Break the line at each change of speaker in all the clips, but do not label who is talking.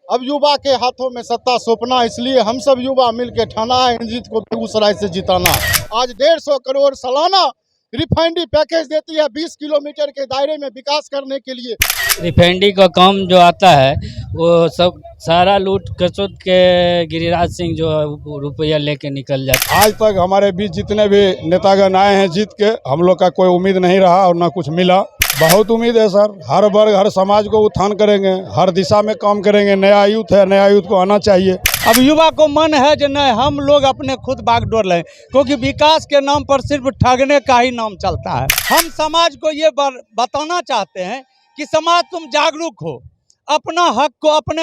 अब युवा के हाथों में सत्ता सौंपना, इसलिए हम सब युवा मिलकर ठाना है इंद्रजीत को बेगूसराय से जिताना। आज 150 करोड़ सालाना रिफाइनरी पैकेज देती है 20 किलोमीटर के दायरे में विकास करने के लिए।
रिफाइनरी का काम जो आता है वो सब सारा लूट खसोट के गिरिराज सिंह जो रुपया लेके निकल जाता है।
आज तक हमारे बीच जितने भी नेतागण आए हैं जीत के, हम लोग का कोई उम्मीद नहीं रहा और ना कुछ मिला। बहुत उम्मीद है सर, हर वर्ग हर समाज को उत्थान करेंगे, हर दिशा में काम करेंगे। नया यूथ है, नया यूथ को आना चाहिए।
अब युवा को मन है जो नहीं हम लोग अपने खुद बागडोर लें, क्योंकि विकास के नाम पर सिर्फ ठगने का ही नाम चलता है। हम समाज को ये बताना चाहते हैं कि समाज तुम जागरूक हो, अपने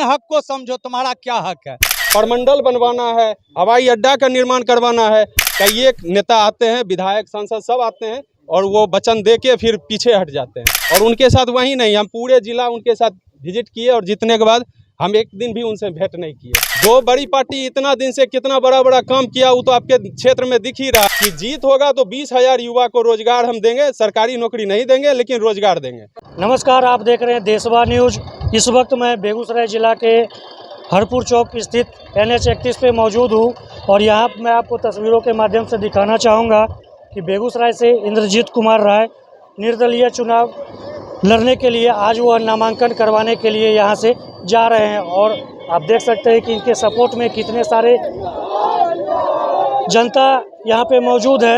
हक को समझो, तुम्हारा क्या हक है।
प्रमंडल बनवाना है, हवाई अड्डा का निर्माण करवाना है। कई एक नेता आते हैं, विधायक सांसद सब आते हैं और वो वचन दे के फिर पीछे हट जाते हैं। और उनके साथ वही नहीं, हम पूरे जिला उनके साथ विजिट किए और जीतने के बाद हम एक दिन भी उनसे भेंट नहीं किए। जो बड़ी पार्टी इतना दिन से कितना बड़ा काम किया वो तो आपके क्षेत्र में दिख ही रहा कि जीत होगा तो 20,000 युवा को रोजगार हम देंगे। सरकारी नौकरी नहीं देंगे लेकिन रोजगार देंगे।
नमस्कार, आप देख रहे हैं देशवा न्यूज। इस वक्त मैं बेगूसराय जिला के हरपुर चौक स्थित NH 31 पे मौजूद हूँ और यहाँ मैं आपको तस्वीरों के माध्यम से दिखाना चाहूँगा कि बेगूसराय से इंद्रजीत कुमार राय निर्दलीय चुनाव लड़ने के लिए आज वो नामांकन करवाने के लिए यहाँ से जा रहे हैं और आप देख सकते हैं कि इनके सपोर्ट में कितने सारे जनता यहाँ पे मौजूद है।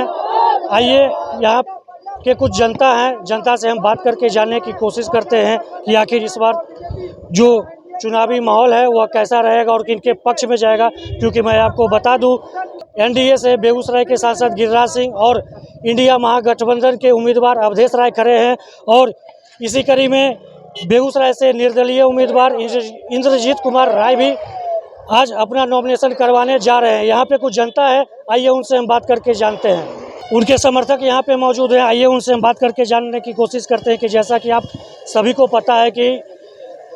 आइए यहाँ के कुछ जनता हैं, जनता से हम बात करके जानने की कोशिश करते हैं कि आखिर इस बार जो चुनावी माहौल है वह कैसा रहेगा और किनके पक्ष में जाएगा। क्योंकि मैं आपको बता दूं, NDA से बेगूसराय के सांसद गिरिराज सिंह और इंडिया महागठबंधन के उम्मीदवार अवधेश राय खड़े हैं और इसी कड़ी में बेगूसराय से निर्दलीय उम्मीदवार इंद्रजीत कुमार राय भी आज अपना नॉमिनेशन करवाने जा रहे हैं। यहाँ पे कुछ जनता है, आइए उनसे हम बात करके जानते हैं। उनके समर्थक यहाँ पे मौजूद हैं, आइए उनसे हम बात करके जानने की कोशिश करते हैं कि जैसा कि आप सभी को पता है कि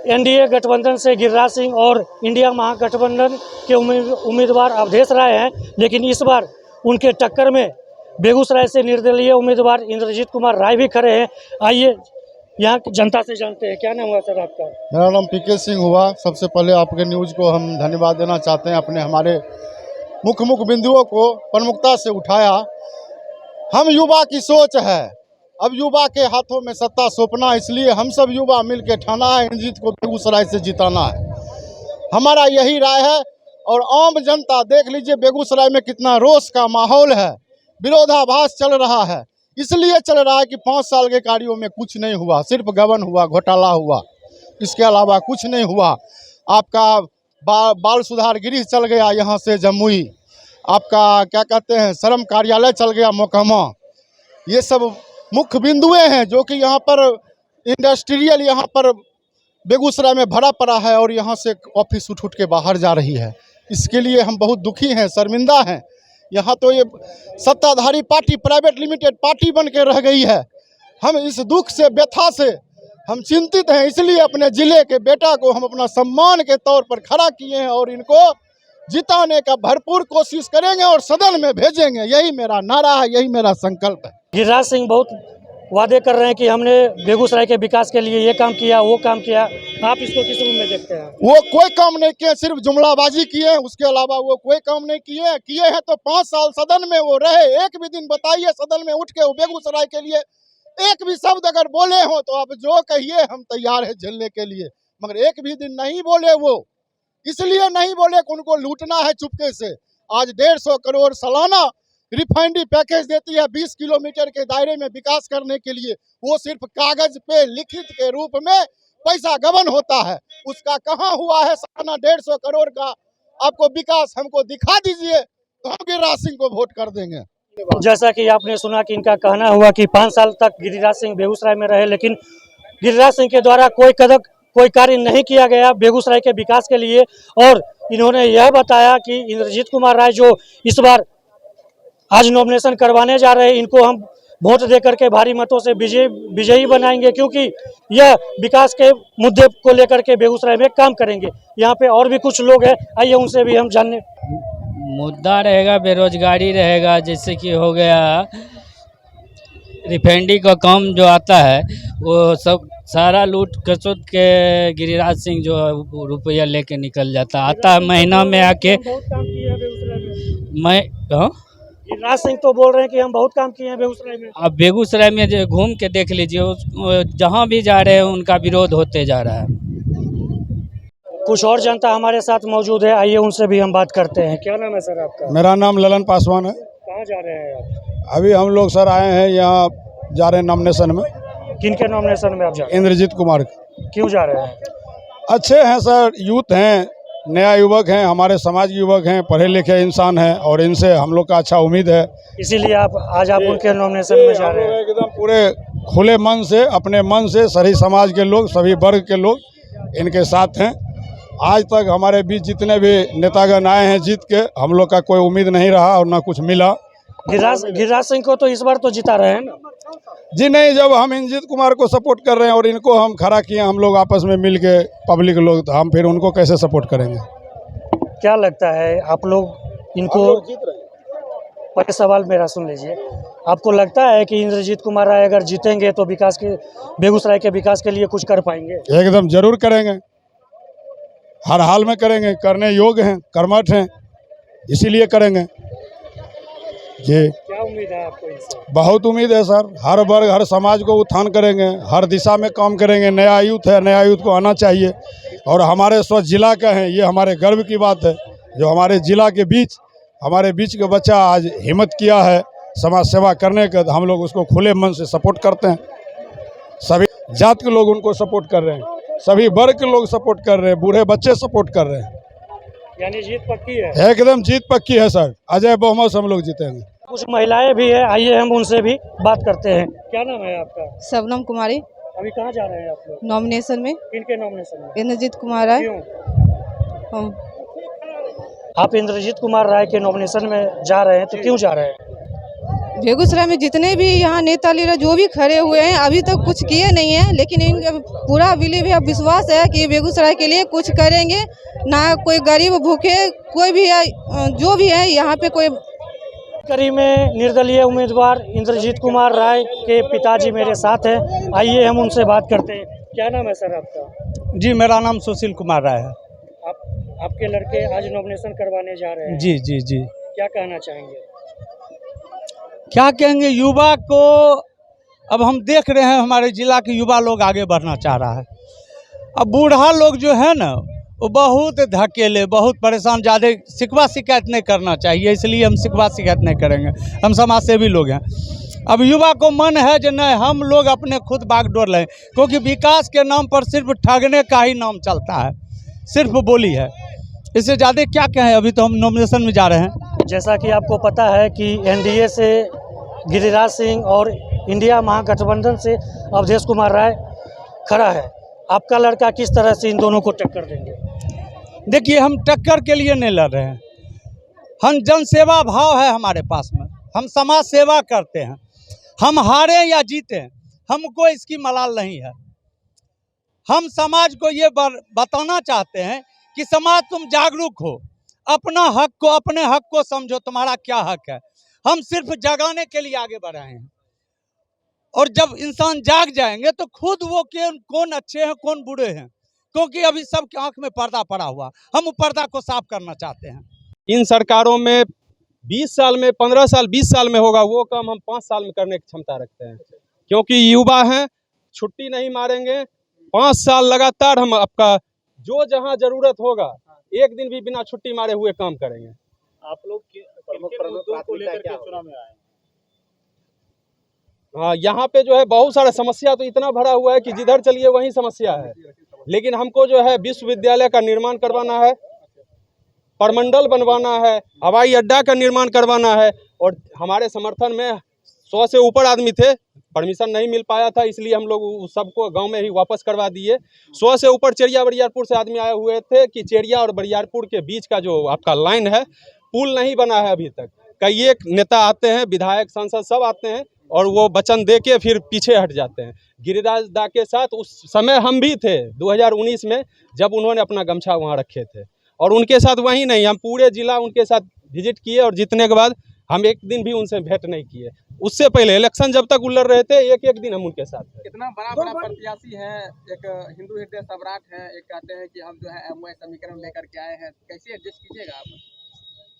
NDA गठबंधन से गिरिराज सिंह और इंडिया महागठबंधन के उम्मीदवार अवधेश राय हैं, लेकिन इस बार उनके टक्कर में बेगूसराय से निर्दलीय उम्मीदवार इंद्रजीत कुमार राय भी खड़े हैं। आइए यहाँ की जनता से जानते हैं। क्या नाम हुआ सर आपका?
मेरा नाम PK सिंह हुआ। सबसे पहले आपके न्यूज़ को हम धन्यवाद देना चाहते हैं, अपने हमारे मुख्य बिंदुओं को प्रमुखता से उठाया। हम युवा की सोच है, अब युवा के हाथों में सत्ता सौंपना, इसलिए हम सब युवा मिलकर ठाना है इंद्रजीत को बेगूसराय से जिताना है। हमारा यही राय है। और आम जनता देख लीजिए बेगूसराय में कितना रोष का माहौल है, विरोधाभास चल रहा है। इसलिए चल रहा है कि 5 साल के कार्यों में कुछ नहीं हुआ, सिर्फ गबन हुआ, घोटाला हुआ, इसके अलावा कुछ नहीं हुआ। आपका बाल सुधार गृह चल गया यहाँ से जमुई, आपका क्या कहते हैं श्रम कार्यालय चल गया मोकामा। ये सब मुख्य बिंदुएं हैं जो कि यहाँ पर इंडस्ट्रियल यहाँ पर बेगूसराय में भरा पड़ा है और यहाँ से ऑफिस उठ के बाहर जा रही है। इसके लिए हम बहुत दुखी हैं, शर्मिंदा हैं। यहाँ तो ये सत्ताधारी पार्टी प्राइवेट लिमिटेड पार्टी बन के रह गई है। हम इस दुख से, व्यथा से हम चिंतित हैं। इसलिए अपने ज़िले के बेटा को हम अपना सम्मान के तौर पर खड़ा किए हैं और इनको जिताने का भरपूर कोशिश करेंगे और सदन में भेजेंगे। यही मेरा नारा है, यही मेरा संकल्प है।
गिरिराज सिंह बहुत वादे कर रहे हैं कि हमने बेगूसराय के विकास के लिए ये काम किया, वो काम किया। आप इसको किस रूप में देखते हैं?
वो कोई काम नहीं किए, सिर्फ जुमलाबाजी किए, उसके अलावा वो कोई काम नहीं किए हैं। तो 5 साल सदन में वो रहे, एक भी दिन बताइए सदन में उठ के वो बेगूसराय के लिए एक भी शब्द अगर बोले हो तो आप जो कहिए हम तैयार है झेलने के लिए, मगर एक भी दिन नहीं बोले। वो इसलिए नहीं बोले कि उनको लूटना है चुपके से। आज 150 करोड़ सालाना रिफाइनरी पैकेज देती है 20 किलोमीटर के दायरे में विकास करने के लिए। वो सिर्फ कागज पे लिखित के रूप में पैसा गबन होता है। उसका कहाँ हुआ है सालाना 150 करोड़ का आपको विकास? हमको दिखा दीजिए तो हम गिरिराज सिंह को वोट कर देंगे।
जैसा कि आपने सुना कि इनका कहना हुआ कि 5 साल तक गिरिराज सिंह बेगूसराय में रहे, लेकिन गिरिराज सिंह के द्वारा कोई कार्य नहीं किया गया बेगूसराय के विकास के लिए। और इन्होंने यह बताया कि इंद्रजीत कुमार राय जो इस बार आज नॉमिनेशन करवाने जा रहे हैं, इनको हम वोट देकर के भारी मतों से विजयी बनाएंगे, क्योंकि यह विकास के मुद्दे को लेकर के बेगूसराय में काम करेंगे। यहाँ पे और भी कुछ लोग हैं, आइए उनसे भी हम जानने।
मुद्दा रहेगा बेरोजगारी रहेगा, जैसे कि हो गया रिफाइनरी का काम जो आता है वो सब सारा लूट कसोत के गिरिराज सिंह जो है वो रुपया लेके निकल जाता आता है महीना में आके।
बहुत काम किए हैं बेगूसराय में।
मैं हाँ
गिरिराज सिंह तो बोल रहे हैं कि हम बहुत काम किए हैं बेगूसराय में।
अब बेगूसराय में जो घूम के देख लीजिए जहाँ भी जा रहे हैं उनका विरोध होते जा रहा है।
कुछ और जनता हमारे साथ मौजूद है, आइए उनसे भी हम बात करते हैं। क्या नाम है सर आपका?
मेरा नाम ललन पासवान है।
कहाँ जा रहे हैं आप?
अभी हम लोग सर आए हैं यहाँ, जा रहे हैं नॉमिनेशन में।
किन के नॉमिनेशन में आप जा रहे
इंद्रजीत कुमार के।
हैं? क्यों जा रहे हैं?
अच्छे हैं सर, यूथ हैं, नया युवक हैं, हमारे समाज के युवक हैं, पढ़े लिखे इंसान हैं और इनसे हम लोग का अच्छा उम्मीद है।
इसीलिए आज आप उनके नॉमिनेशन में जा रहे हैं।
एकदम पूरे खुले मन से, अपने मन से सभी समाज के लोग, सभी वर्ग के लोग इनके साथ हैं। आज तक हमारे बीच जितने भी नेतागण आए हैं जीत के, हम लोग का कोई उम्मीद नहीं रहा और ना कुछ मिला।
गिरिराज सिंह को तो इस बार तो जिता रहे हैं ना?
जी नहीं, जब हम इंद्रजीत कुमार को सपोर्ट कर रहे हैं और इनको हम खड़ा किए, हम लोग आपस में मिल के पब्लिक लोग, तो हम फिर उनको कैसे सपोर्ट करेंगे?
क्या लगता है आप लोग इनको? पहले सवाल मेरा सुन लीजिए। आपको लगता है कि इंद्रजीत कुमार राय अगर जीतेंगे तो विकास के, बेगूसराय के विकास के लिए कुछ कर पाएंगे?
एकदम जरूर करेंगे, हर हाल में करेंगे, करने योग्य हैं, कर्मठ हैं, इसीलिए करेंगे जी।
क्या उम्मीद है आपको इनसे?
बहुत उम्मीद है सर, हर वर्ग हर समाज को उत्थान करेंगे, हर दिशा में काम करेंगे। नया यूथ है, नया यूथ को आना चाहिए और हमारे स्वच्छ जिला का है, ये हमारे गर्व की बात है। जो हमारे जिला के बीच, हमारे बीच के बच्चा आज हिम्मत किया है समाज सेवा करने का, तो हम लोग उसको खुले मन से सपोर्ट करते हैं। सभी जात के लोग उनको सपोर्ट कर रहे हैं, सभी वर्ग के लोग सपोर्ट कर रहे हैं, बूढ़े बच्चे सपोर्ट कर रहे हैं।
यानी जीत पक्की है?
एकदम जीत पक्की है सर, अजय बहुमत से हम लोग जीतेंगे।
कुछ महिलाएं भी है, आइए हम उनसे भी बात करते हैं। क्या नाम है आपका?
शबनम कुमारी।
अभी कहाँ जा रहे हैं आप लोग?
नॉमिनेशन में।
किनके नॉमिनेशन में?
इंद्रजीत कुमार राय।
क्यों?
हम
आप इंद्रजीत कुमार राय के नॉमिनेशन में जा रहे हैं तो क्यों जा रहे हैं?
बेगूसराय में जितने भी यहाँ नेता लीडर जो भी खड़े हुए हैं अभी तक कुछ किए नहीं है, लेकिन इनका पूरा बिलीव है, विश्वास है कि बेगूसराय के लिए कुछ करेंगे। ना कोई गरीब भूखे कोई भी है, जो भी है यहाँ पे कोई।
करी में निर्दलीय उम्मीदवार इंद्रजीत कुमार राय के पिताजी मेरे साथ हैं, आइए हम उनसे बात करते हैं। क्या नाम है सर आपका?
जी, मेरा नाम सुशील कुमार राय है।
आपके लड़के आज नॉमिनेशन करवाने जा रहे हैं।
जी जी जी।
क्या कहना चाहेंगे?
क्या कहेंगे, युवा को अब हम देख रहे हैं हमारे जिला के युवा लोग आगे बढ़ना चाह रहा है। अब बूढ़ा लोग जो है ना वो बहुत धकेले, बहुत परेशान, ज़्यादा शिकवा शिकायत नहीं करना चाहिए, इसलिए हम शिकवा शिकायत नहीं करेंगे। हम समाज सेवी लोग हैं। अब युवा को मन है जो नहीं, हम लोग अपने खुद बागडोर लें, क्योंकि विकास के नाम पर सिर्फ ठगने का ही नाम चलता है, सिर्फ बोली है। इससे ज़्यादा क्या कहें, अभी तो हम नॉमिनेशन में जा रहे हैं।
जैसा कि आपको पता है कि एनडीए से गिरिराज सिंह और इंडिया महागठबंधन से अवधेश कुमार राय खड़ा है। आपका लड़का किस तरह से इन दोनों को टक्कर देंगे?
देखिए, हम टक्कर के लिए नहीं लड़ रहे हैं, हम जनसेवा भाव है हमारे पास में, हम समाज सेवा करते हैं। हम हारे या जीते हमको इसकी मलाल नहीं है। हम समाज को ये बताना चाहते हैं कि समाज तुम जागरूक हो, अपना हक को, अपने हक को समझो, तुम्हारा क्या हक है। हम सिर्फ जगाने के लिए आगे बढ़ रहे हैं, और जब इंसान जाग जाएंगे तो खुद वो कौन अच्छे हैं कौन बुरे हैं, क्योंकि अभी सबके आंख में पर्दा पड़ा हुआ, हम पर्दा को साफ करना चाहते हैं।
इन सरकारों में 20 साल में, 15 साल, 20 साल में होगा वो काम हम 5 साल में करने की क्षमता रखते हैं, क्योंकि युवा हैं, छुट्टी नहीं मारेंगे। 5 साल लगातार हम आपका जो जहां जरूरत होगा एक दिन भी बिना छुट्टी मारे हुए काम करेंगे।
आप लोग मुद्दों को लेकर के चुनाव में आए?
हाँ, यहाँ पे जो है बहुत सारा समस्या तो इतना भरा हुआ है कि जिधर चलिए वहीं समस्या है, लेकिन हमको जो है विश्वविद्यालय का निर्माण करवाना है, परमंडल बनवाना है, हवाई अड्डा का निर्माण करवाना है, और हमारे समर्थन में 100 से ऊपर आदमी थे, परमिशन नहीं मिल पाया था, इसलिए हम लोग सबको गांव में ही वापस करवा दिए। 100 से ऊपर चेरिया बरियारपुर से आदमी आए हुए थे कि चेरिया और बरियारपुर के बीच का जो आपका लाइन है, पुल नहीं बना है अभी तक। कई एक नेता आते हैं, विधायक सांसद सब आते हैं और वो वचन दे के फिर पीछे हट जाते हैं। गिरिराज दा के साथ उस समय हम भी थे 2019 में, जब उन्होंने अपना गमछा वहाँ रखे थे, और उनके साथ वहीं नहीं, हम पूरे जिला उनके साथ विजिट किए, और जीतने के बाद हम एक दिन भी उनसे भेंट नहीं किए। उससे पहले इलेक्शन जब तक उलर रहे थे, एक एक दिन हम उनके साथ थे।
कितना बड़ा प्रत्याशी है, एक हिंदू हृदय सम्राट है, एक कहते हैं कि हम जो है एमओए समीकरण लेकर के आए हैं, कैसे एडजस्ट कीजिएगा आप?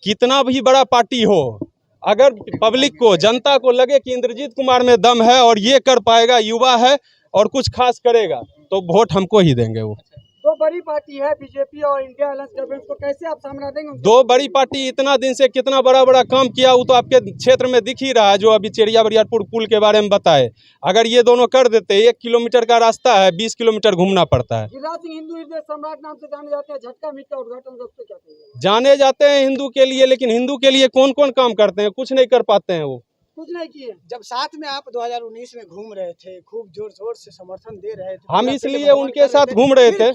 कितना भी बड़ा पार्टी हो, अगर पब्लिक को, जनता को लगे कि इंद्रजीत कुमार में दम है और ये कर पाएगा, युवा है और कुछ खास करेगा, तो वोट हमको ही देंगे। वो
दो बड़ी पार्टी है बीजेपी और इंडिया अलायंस गवर्नमेंट, को कैसे आप सामना देंगे?
दो बड़ी पार्टी इतना दिन से कितना बड़ा बड़ा काम किया, वो तो आपके क्षेत्र में दिख ही रहा है, जो अभी चेरिया बरियारपुर पुल के बारे में बताए। अगर ये दोनों कर देते, 1 किलोमीटर का रास्ता है, 20 किलोमीटर घूमना पड़ता है।
गिरिराज सिंह हिंदू हृदय सम्राट नाम से जाने जाते हैं, झटका मीट का उद्घाटन सबसे क्या कहेंगे?
जाने जाते हैं हिंदू के लिए, लेकिन हिंदू के लिए कौन कौन काम करते हैं? कुछ नहीं कर पाते हैं वो।
कुछ नहीं किए। जब साथ में आप 2019 में घूम रहे थे, खूब जोर शोर से समर्थन दे रहे थे,
हम इसलिए उनके साथ घूम रहे थे,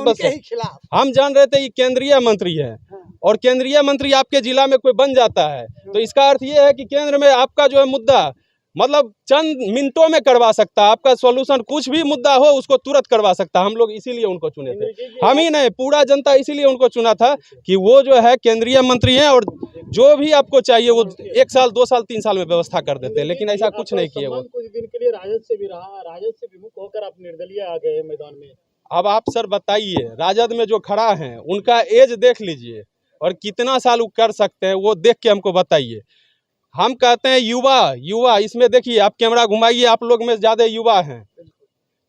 बस
खिलाफ
हम जान रहे थे कि केंद्रीय मंत्री है, और केंद्रीय मंत्री आपके जिला में कोई बन जाता है तो इसका अर्थ ये है कि केंद्र में आपका जो है मुद्दा, मतलब चंद मिनटों में करवा सकता है आपका सॉल्यूशन। कुछ भी मुद्दा हो उसको तुरंत करवा सकता है। हम लोग इसीलिए उनको चुने थे, हम ही नहीं, पूरा जनता इसीलिए उनको चुना था कि वो जो है केंद्रीय मंत्री हैं और जो भी आपको चाहिए वो 1 साल 2 साल 3 साल में व्यवस्था कर देते हैं, लेकिन ऐसा कुछ नहीं किए। वो
कुछ दिन के लिए राजद से भी रहा, राजद से विमुख होकर आप निर्दलीय आ गए मैदान में।
अब आप सर बताइए, राजद में जो खड़ा है उनका एज देख लीजिए और कितना साल वो कर सकते हैं, वो देख के हमको बताइए। हम कहते हैं युवा, इसमें देखिए आप कैमरा घुमाइए, आप लोग में ज़्यादा युवा हैं,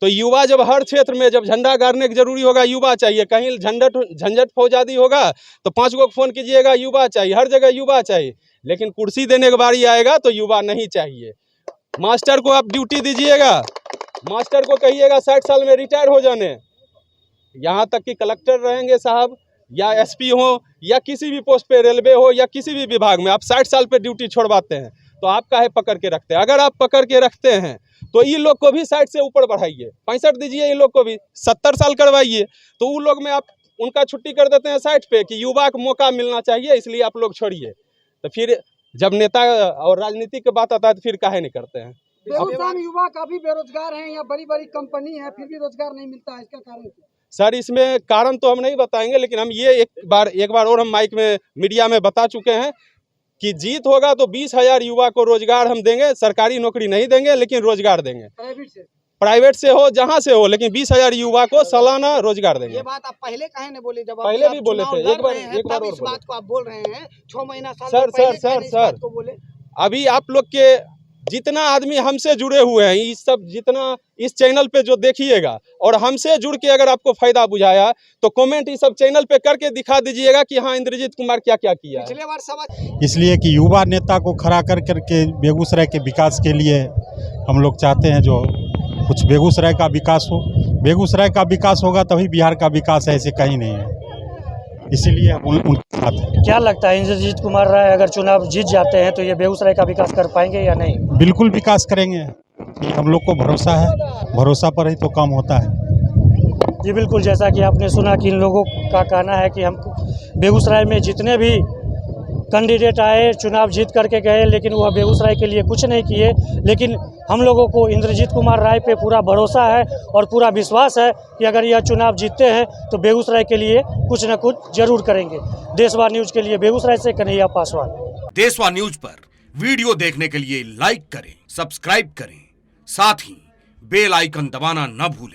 तो युवा जब हर क्षेत्र में जब झंडा गाड़ने की जरूरी होगा, युवा चाहिए। कहीं झंझट फौजादी होगा तो 5 गो फोन कीजिएगा, युवा चाहिए, हर जगह युवा चाहिए। लेकिन कुर्सी देने की बारी आएगा तो युवा नहीं चाहिए। मास्टर को आप ड्यूटी दीजिएगा, मास्टर को कहिएगा 60 साल में रिटायर हो जाने, यहाँ तक कि कलेक्टर रहेंगे साहब या एसपी हो या किसी भी पोस्ट पे, रेलवे हो या किसी भी विभाग में, आप 60 साल पे ड्यूटी छोड़वाते हैं तो आप काहे पकड़ के रखते हैं? अगर आप पकड़ के रखते हैं तो ये लोग को भी 60 से ऊपर बढ़ाइए, 65 दीजिए, ये लोग को भी 70 साल करवाइए, तो उन लोग में आप उनका छुट्टी कर देते हैं 60 पे कि युवा को मौका मिलना चाहिए, इसलिए आप लोग छोड़िए। तो फिर जब नेता और राजनीति की बात आता है तो फिर काहे नहीं करते हैं?
बेगूसराय में युवा काफी बेरोजगार हैं, यहाँ बड़ी बड़ी कंपनी है फिर भी रोजगार नहीं मिलता है, इसका कारण क्या?
सर इसमें कारण तो हम नहीं बताएंगे, लेकिन हम ये एक बार और हम माइक में मीडिया में बता चुके हैं कि जीत होगा तो 20,000 युवा को रोजगार हम देंगे। सरकारी नौकरी नहीं देंगे लेकिन रोजगार देंगे, प्राइवेट से हो जहां से हो, लेकिन 20,000 युवा को सालाना रोजगार देंगे।
ये बात आप पहले काहे नहीं बोले? जब
पहले भी बोले थे, एक बार और
इस बात को आप बोल रहे हैं 6 महीना साल
सर
पहले
सर
इस
सर
बात को बोले।
अभी आप लोग के जितना आदमी हमसे जुड़े हुए हैं, इस सब जितना इस चैनल पे जो देखिएगा और हमसे जुड़ के अगर आपको फायदा बुझाया तो कमेंट इस सब चैनल पे करके दिखा दीजिएगा कि हाँ इंद्रजीत कुमार क्या क्या किया है।
पिछले बार सवाल
इसलिए कि युवा नेता को खड़ा कर करके बेगूसराय के विकास के लिए हम लोग चाहते हैं जो कुछ बेगूसराय का विकास हो। बेगूसराय का विकास होगा तभी बिहार का विकास है, ऐसे कहीं नहीं है, इसीलिए उनके साथ है।
क्या लगता है इंद्रजीत कुमार राय अगर चुनाव जीत जाते हैं तो ये बेगूसराय का विकास कर पाएंगे या नहीं?
बिल्कुल विकास करेंगे, ये हम लोग को भरोसा है, भरोसा पर ही तो काम होता है।
जी बिल्कुल, जैसा कि आपने सुना कि इन लोगों का कहना है कि हम बेगूसराय में जितने भी कैंडिडेट आए चुनाव जीत करके गए, लेकिन वह बेगूसराय के लिए कुछ नहीं किए। लेकिन हम लोगों को इंद्रजीत कुमार राय पे पूरा भरोसा है और पूरा विश्वास है कि अगर यह चुनाव जीतते हैं तो बेगूसराय के लिए कुछ न कुछ जरूर करेंगे। देशवा न्यूज़ के लिए बेगूसराय से कन्हैया पासवान।
देशवा न्यूज़ पर वीडियो देखने के लिए लाइक करें, सब्सक्राइब करें, साथ ही बेल आइकन दबाना न भूलें।